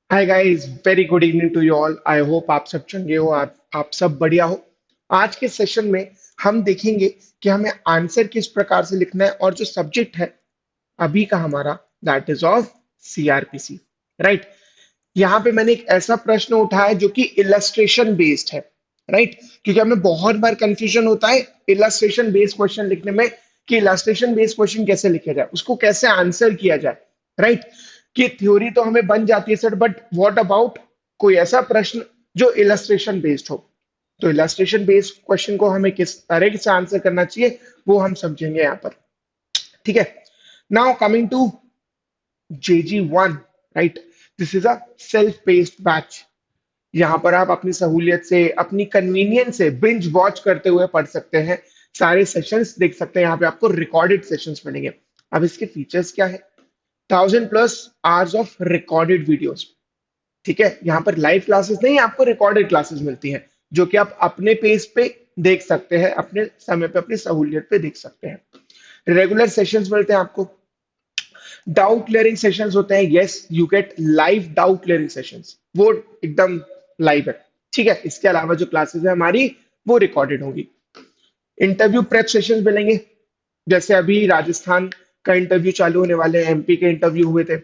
Hi guys, very good evening to you all. I hope आप सब चंगे हो, आप सब बढ़िया हो। आज के सेशन में हम देखेंगे कि हमें आंसर किस प्रकार से लिखना है और जो सब्जेक्ट है अभी का हमारा, that is of CrPC, right. यहाँ पे मैंने एक ऐसा प्रश्न उठाया जो कि इलस्ट्रेशन बेस्ड है, राइट। क्योंकि हमें बहुत बार कंफ्यूजन होता है इलस्ट्रेशन बेस्ड क्वेश्चन लिखने में कि इलस्ट्रेशन बेस्ड क्वेश्चन कैसे लिखा जाए, उसको कैसे आंसर किया जाए, राइट। कि थ्योरी तो हमें बन जाती है सर, बट व्हाट अबाउट कोई ऐसा प्रश्न जो इलस्ट्रेशन बेस्ड हो। तो इलस्ट्रेशन बेस्ड क्वेश्चन को हमें किस तरह से आंसर करना चाहिए वो हम समझेंगे यहाँ पर, ठीक है। Now coming to JG1, right. This is a self paced batch. यहाँ पर आप अपनी सहूलियत से, अपनी कन्वीनियंस से बिंज वॉच करते हुए पढ़ सकते हैं, सारे सेशंस देख सकते हैं। यहाँ पे आपको रिकॉर्डेड सेशंस मिलेंगे। अब इसके फीचर्स क्या है? 1000+ आवर्स ऑफ रिकॉर्डेड वीडियोस, ठीक है। यहाँ पर लाइव क्लासेस नहीं, आपको रिकॉर्डेड क्लासेस मिलती हैं जो कि आप अपने पेस पे देख सकते हैं, अपने समय पे, अपनी सहूलियत पे देख सकते हैं। रेगुलर सेशंस मिलते हैं आपको। डाउट क्लियरिंग सेशंस होते हैं, yes you get live doubt clearing sessions, वो एकदम लाइव है, ठीक है। इसके अलावा जो क्लासेस है हमारी वो रिकॉर्डेड होंगी। इंटरव्यू प्रेप सेशंस मिलेंगे, जैसे अभी राजस्थान का इंटरव्यू चालू होने वाले हैं, एमपी के इंटरव्यू हुए थे,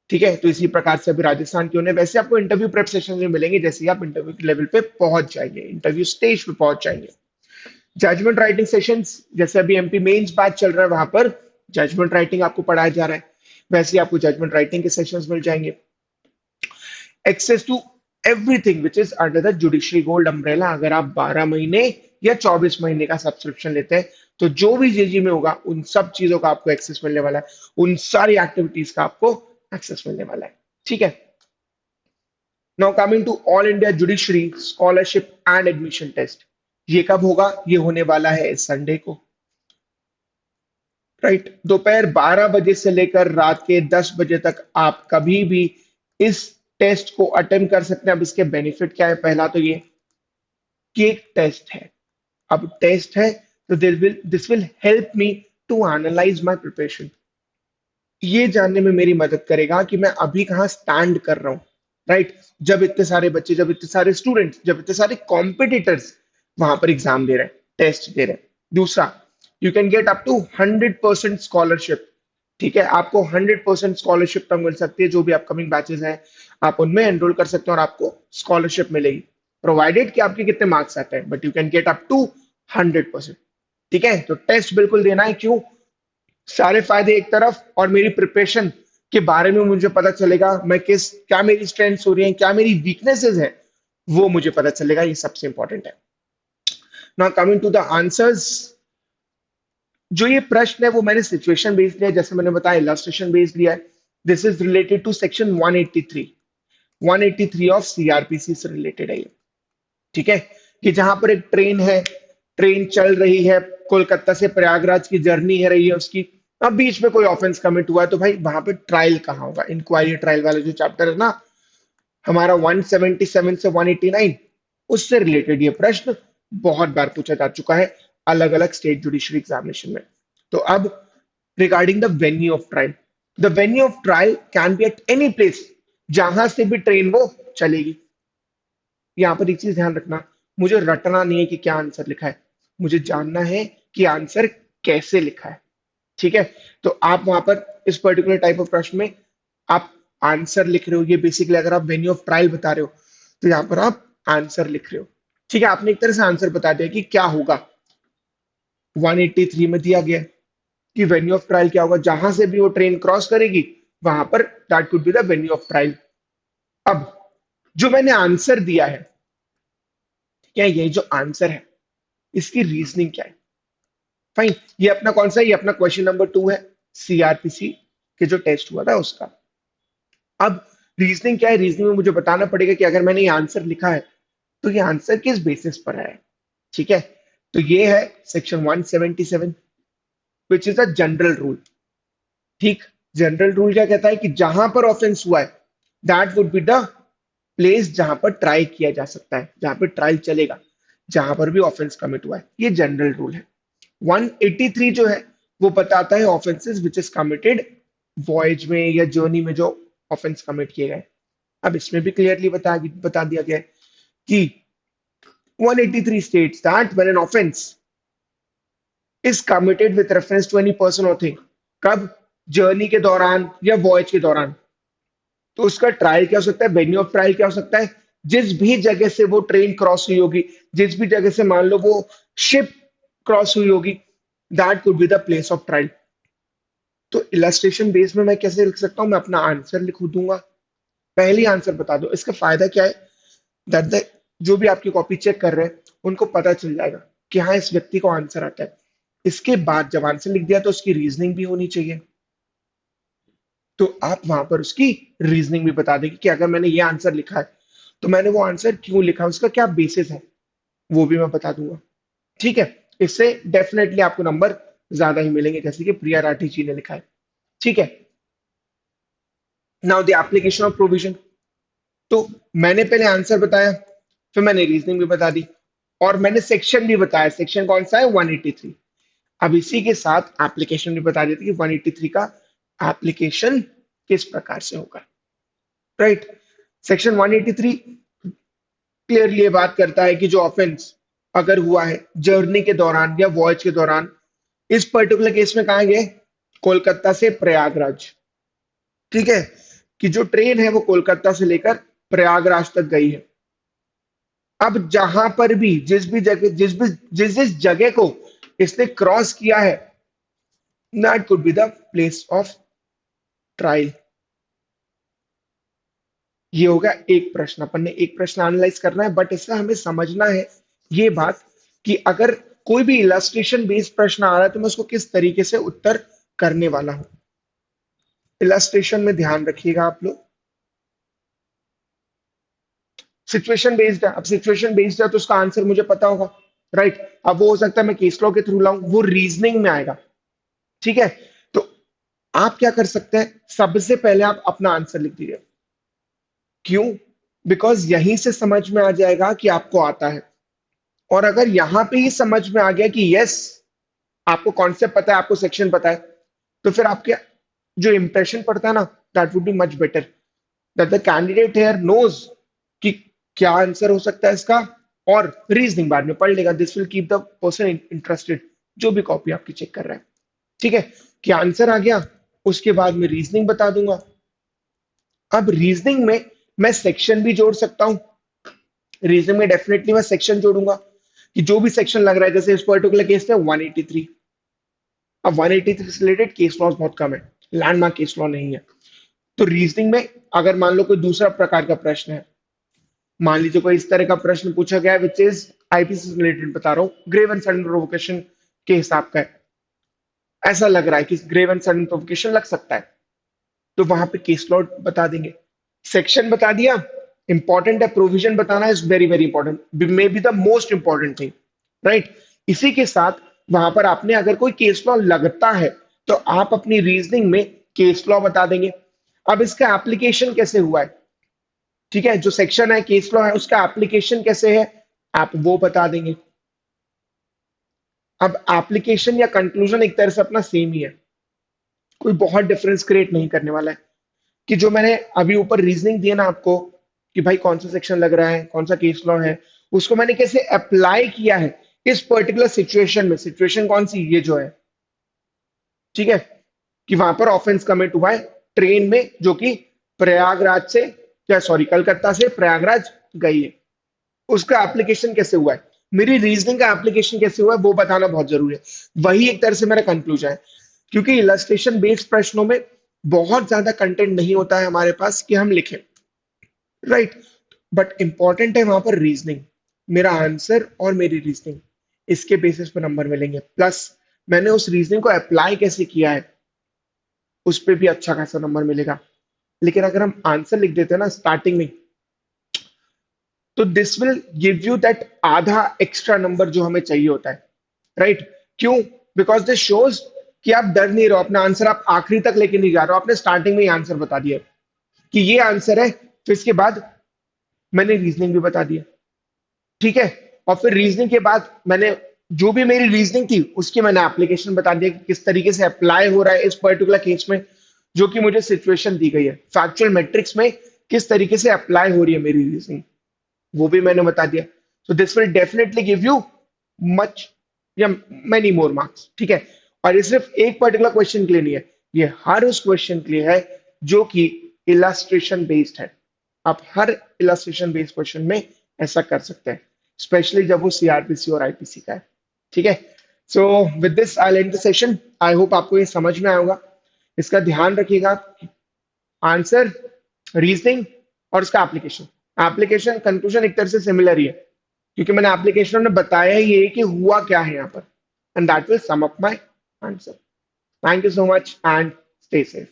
ठीक है। तो इसी प्रकार से अभी राजस्थान के होने, वैसे आपको इंटरव्यू प्रेप सेशन में मिलेंगे जैसे ही आप इंटरव्यू के लेवल पे पहुंच जाएंगे, इंटरव्यू स्टेज पे पहुंच जाएंगे। जजमेंट राइटिंग सेशंस, जैसे अभी एमपी मेंस बैच चल रहा है, वहां पर जजमेंट राइटिंग आपको पढ़ाया जा रहा है, वैसे ही आपको जजमेंट राइटिंग के सेशंस मिल जाएंगे। Access to everything which is under the judiciary gold umbrella. अगर आप 12 महीने या 24 महीने का सब्सक्रिप्शन लेते हैं तो जो भी जेजी में होगा उन सब चीजों का आपको एक्सेस मिलने वाला है, उन सारी एक्टिविटीज का आपको एक्सेस मिलने वाला है, ठीक है। Now coming to all India judiciary scholarship and admission test. ये कब होगा? ये होने वाला है इस संडे को, राइट। दोपहर 12 बजे से लेकर रात के 10 बजे तक आप कभी भी इस टेस्ट को अटेम्प्ट कर सकते हैं। अब इसके बेनिफिट क्या है? पहला तो ये कि एक टेस्ट है, अब टेस्ट है तो this will help me to analyse my preparation. ये जानने में मेरी मदद करेगा कि मैं अभी कहाँ स्टैंड कर रहा हूँ, राइट। जब इतने सारे बच्चे, जब इतने सारे स्टूडेंट्स, जब इतने सारे कॉम्पिटिटर्स वहां पर एग्जाम दे रहे हैं, टेस्ट दे रहे हैं। दूसरा, you can get up to 100% scholarship, ठीक है। आपको 100% स्कॉलरशिप तक मिल सकती है, जो भी अपकमिंग बैचेस हैं आप उनमें एनरोल कर सकते हैं और आपको स्कॉलरशिप मिलेगी, प्रोवाइडेड कि आपके कितने मार्क्स आते हैं, but you can get up to 100%, ठीक है। तो टेस्ट बिल्कुल देना है, क्यों? सारे फायदे एक तरफ और मेरी प्रिपरेशन के बारे में मुझे पता चलेगा, मैं किस, क्या मेरी स्ट्रेंथ्स हो रही हैं, क्या मेरी वीकनेसेस है, वो मुझे पता चलेगा। ये सबसे इंपॉर्टेंट है। Now coming to the answers. जो ये प्रश्न है वो मैंने सिचुएशन बेस्ड लिया है, जैसे मैंने बताया इलस्ट्रेशन बेस्ड लिया है। This is related to section 183, 183 of CrPC से रिलेटेड है ये, ठीक है। कि जहां पर एक ट्रेन है, ट्रेन चल रही है, कोलकाता से प्रयागराज की जर्नी है रही है उसकी। अब बीच में कोई ऑफेंस कमिट हुआ है तो भाई वहां पे ट्रायल कहाँ होगा? इंक्वायरी ट्रायल वाला जो चैप्टर है ना हमारा, 177 से 189, उससे रिलेटेड ये प्रश्न बहुत बार पूछा जा चुका है अलग अलग स्टेट जुडिशरी एग्जामिनेशन में। तो अब regarding the venue of trial, the venue of trial can be at any place, जहां से भी ट्रेन वो चलेगी। यहाँ पर एक चीज ध्यान रखना, मुझे रटना नहीं है कि क्या आंसर लिखा है, मुझे जानना है कि आंसर कैसे लिखा है, ठीक है। तो आप वहां पर इस पर्टिकुलर टाइप ऑफ प्रश्न में आप आंसर लिख रहे हो, ये बेसिकली अगर आप वेन्यू ऑफ ट्रायल बता रहे हो तो यहाँ पर आप आंसर लिख रहे हो, ठीक है। आपने एक तरह से आंसर बता दिया कि क्या होगा। 183 में दिया गया है कि वेन्यू ऑफ ट्रायल क्या होगा, जहां से भी वो ट्रेन क्रॉस करेगी वहां पर that could be the venue of trial. अब जो मैंने आंसर दिया है, क्या ये जो आंसर है इसकी रीजनिंग क्या है? फाइन, ये अपना कौन सा, ये अपना क्वेश्चन नंबर 2 है, सीआरपीसी के जो टेस्ट हुआ था उसका। अब रीजनिंग क्या है? रीजनिंग में मुझे बताना पड़ेगा कि अगर मैंने ये आंसर लिखा है तो ये आंसर किस बेसिस पर है, ठीक है। तो ये है section 177 which is a general rule, ठीक। जनरल रूल क्या कहता है कि जहां पर ऑफेंस हुआ है that would be the place जहां पर ट्राई किया जा सकता है, जहां पर ट्रायल चलेगा, जहां पर भी ऑफेंस कमिट हुआ है, ये जनरल रूल है। 183 जो है वो बताता है offences which is committed voyage में या जर्नी में जो ऑफेंस कमिट किए गए, अब इसमें भी क्लियरली बता दिया गया है कि 183 states that when an offense is committed with reference to any person or thing, कब? जर्नी के दौरान या वॉयज के दौरान। तो उसका ट्रायल क्या हो सकता है, वेन्यू ऑफ ट्रायल क्या हो सकता है? जिस भी जगह से वो ट्रेन क्रॉस हुई होगी, जिस भी जगह से मान लो वो शिप क्रॉस हुई होगी, that could be the place of trial. तो इलस्ट्रेशन बेस में मैं कैसे लिख सकता हूं? मैं अपना आंसर लिख दूंगा। पहली आंसर बता दो। इसका फायदा क्या है? दैट द जो भी आपकी कॉपी चेक कर रहे हैं उनको पता चल जाएगा कि हाँ इस व्यक्ति को आंसर आता है। इसके बाद जब आंसर लिख दिया तो उसकी रीजनिंग भी होनी चाहिए। तो आप वहां पर उसकी रीजनिंग भी बता देंगे कि अगर मैंने ये आंसर लिखा है तो मैंने वो आंसर क्यों लिखा, उसका क्या बेसिस है, वो भी मैं बता दूंगा। ठीक है। इससे डेफिनेटली आपको नंबर ज्यादा ही मिलेंगे, जैसे कि प्रिया राठी जी ने लिखा है। ठीक है। Now the application of provision. तो मैंने पहले आंसर बताया, फिर मैंने रीजनिंग भी बता दी, और मैंने सेक्शन भी बताया। सेक्शन कौन सा है? 183। अब इसी के साथ एप्लीकेशन भी बता देती है कि 183 का एप्लीकेशन किस प्रकार से होगा। राइट। सेक्शन 183 क्लियरली ये बात करता है कि जो ऑफेंस अगर हुआ है जर्नी के दौरान या वॉयज के दौरान, इस पर्टिकुलर केस में कहा गया, कोलकाता से प्रयागराज। ठीक है। कि जो ट्रेन है वो कोलकाता से लेकर प्रयागराज तक गई है। अब जहां पर भी जिस जिस जगह को इसने क्रॉस किया है, that could be the place of trial. ये होगा एक प्रश्न। अपन ने एक प्रश्न एनालाइज करना है, बट इससे हमें समझना है ये बात कि अगर कोई भी इलस्ट्रेशन बेस्ड प्रश्न आ रहा है तो मैं उसको किस तरीके से उत्तर करने वाला हूं। इलस्ट्रेशन में ध्यान रखिएगा आप लोग। सिचुएशन बेस्ड है। अब सिचुएशन बेस्ड है तो उसका आंसर मुझे पता होगा। राइट। अब वो हो सकता है मैं केस लॉ के थ्रू लाऊं, वो रीजनिंग में आएगा। ठीक है। तो आप क्या कर सकते हैं, सबसे पहले आप अपना आंसर लिख दीजिए। क्यों? बिकॉज यहीं से समझ में आ जाएगा कि आपको आता है। और अगर यहां पे ही समझ में आ गया कि यस आपको कॉन्सेप्ट पता है, आपको सेक्शन पता है, तो फिर आपके जो इंप्रेशन पड़ता है ना, that would be much better, that the candidate here knows कि क्या आंसर हो सकता है इसका, और रीजनिंग बाद में पढ़ लेगा। This will keep the person interested, जो भी कॉपी आपकी चेक कर रहा है। ठीक है। कि आंसर आ गया, उसके बाद में रीजनिंग बता दूंगा। अब रीजनिंग में मैं सेक्शन भी जोड़ सकता हूं। रीजनिंग में डेफिनेटली मैं सेक्शन जोड़ूंगा कि जो भी सेक्शन लग रहा है, जैसे इस पर्टिकुलर केस में 183। अब 183 से रिलेटेड केस लॉज बहुत कम है, लैंडमार्क केस लॉ नहीं है। तो रीजनिंग में अगर मान लो कोई दूसरा प्रकार का प्रश्न है, मान लीजिए कोई इस तरह का प्रश्न पूछा गया विच इज आईपीसी से रिलेटेड बता रहा हूँ, ग्रेव एंड सडन प्रोवोकेशन के हिसाब का है, ऐसा लग रहा है कि ग्रेव एंड सडन प्रोवोकेशन लग सकता है, तो वहां पे केस लॉ बता देंगे। सेक्शन बता दिया, इंपॉर्टेंट है, प्रोविजन बताना is very very important, may be the most important thing. Right. इसी के साथ वहां पर आपने अगर कोई केस लॉ लगता है तो आप अपनी रीजनिंग में केस लॉ बता देंगे। अब इसका एप्लीकेशन कैसे हुआ है, ठीक है, जो सेक्शन है केस लॉ है उसका एप्लीकेशन कैसे है, आप वो बता देंगे। अब एप्लीकेशन या कंक्लूजन एक तरह से अपना सेम ही है, कोई बहुत डिफरेंस क्रिएट नहीं करने वाला है। कि जो मैंने अभी ऊपर रीजनिंग दिया ना आपको कि भाई कौन सा सेक्शन लग रहा है, कौन सा केस लॉ है, उसको मैंने कैसे अप्लाई किया है इस पर्टिकुलर सिचुएशन में। सिचुएशन कौन सी, ये जो है, ठीक है, कि वहां पर ऑफेंस कमिट हुआ है ट्रेन में जो कि प्रयागराज से, क्या सॉरी, कलकत्ता से प्रयागराज गई है। उसका एप्लीकेशन कैसे हुआ है, मेरी रीजनिंग का एप्लीकेशन कैसे हुआ है, वो बताना बहुत जरूरी है। वही एक तरह से मेरा कंक्लूजन है, क्योंकि इलस्ट्रेशन बेस्ड प्रश्नों में बहुत ज्यादा कंटेंट नहीं होता है हमारे पास कि हम लिखें। राइट। बट इंपॉर्टेंट है वहां पर रीजनिंग, मेरा आंसर और मेरी रीजनिंग, इसके बेसिस पर नंबर मिलेंगे। प्लस मैंने उस रीजनिंग को अप्लाई कैसे किया है उस पर भी अच्छा खासा नंबर मिलेगा। लेकिन अगर हम आंसर लिख देते हैं ना स्टार्टिंग में, तो this will give you that आधा एक्स्ट्रा नंबर जो हमें चाहिए होता है। राइट। क्यों? बिकॉज दिस शोज कि आप डर नहीं रहो, अपना आंसर आप आखिरी तक लेके नहीं जा रहे हो, आपने स्टार्टिंग में ही आंसर बता दिया कि ये आंसर है, फिर इसके बाद मैंने रीजनिंग भी बता दिया। ठीक है। और फिर रीजनिंग के बाद मैंने जो भी मेरी रीजनिंग थी उसकी मैंने एप्लीकेशन बता दिया कि किस तरीके से अप्लाई हो रहा है इस पर्टिकुलर केस में, जो कि मुझे सिचुएशन दी गई है। फैक्चुअल मैट्रिक्स में किस तरीके से अप्लाई हो रही है मेरी रीजनिंग, वो भी मैंने बता दिया। So this will definitely give you much या मेनी मोर मार्क्स, ठीक है। और ये सिर्फ एक पर्टिकुलर क्वेश्चन के लिए नहीं है, ये हर उस क्वेश्चन के लिए है जो कि इलास्ट्रेशन बेस्ड है। आप हर इलास्ट्रेशन बेस्ड क्वेश्चन में ऐसा कर सकते हैं, स्पेशली जब वो सीआरपीसी और आईपीसी का है, ठीक है। So with this I and the session. I hope आपको ये समझ में आया होगा। इसका ध्यान रखिएगा, आंसर, रीजनिंग और इसका एप्लीकेशन। एप्लीकेशन कंक्लूजन एक तरह से सिमिलर ही है, क्योंकि मैंने एप्लीकेशन में बताया ही है कि हुआ क्या है यहाँ पर, and that will sum up my answer. Thank you so much and stay safe.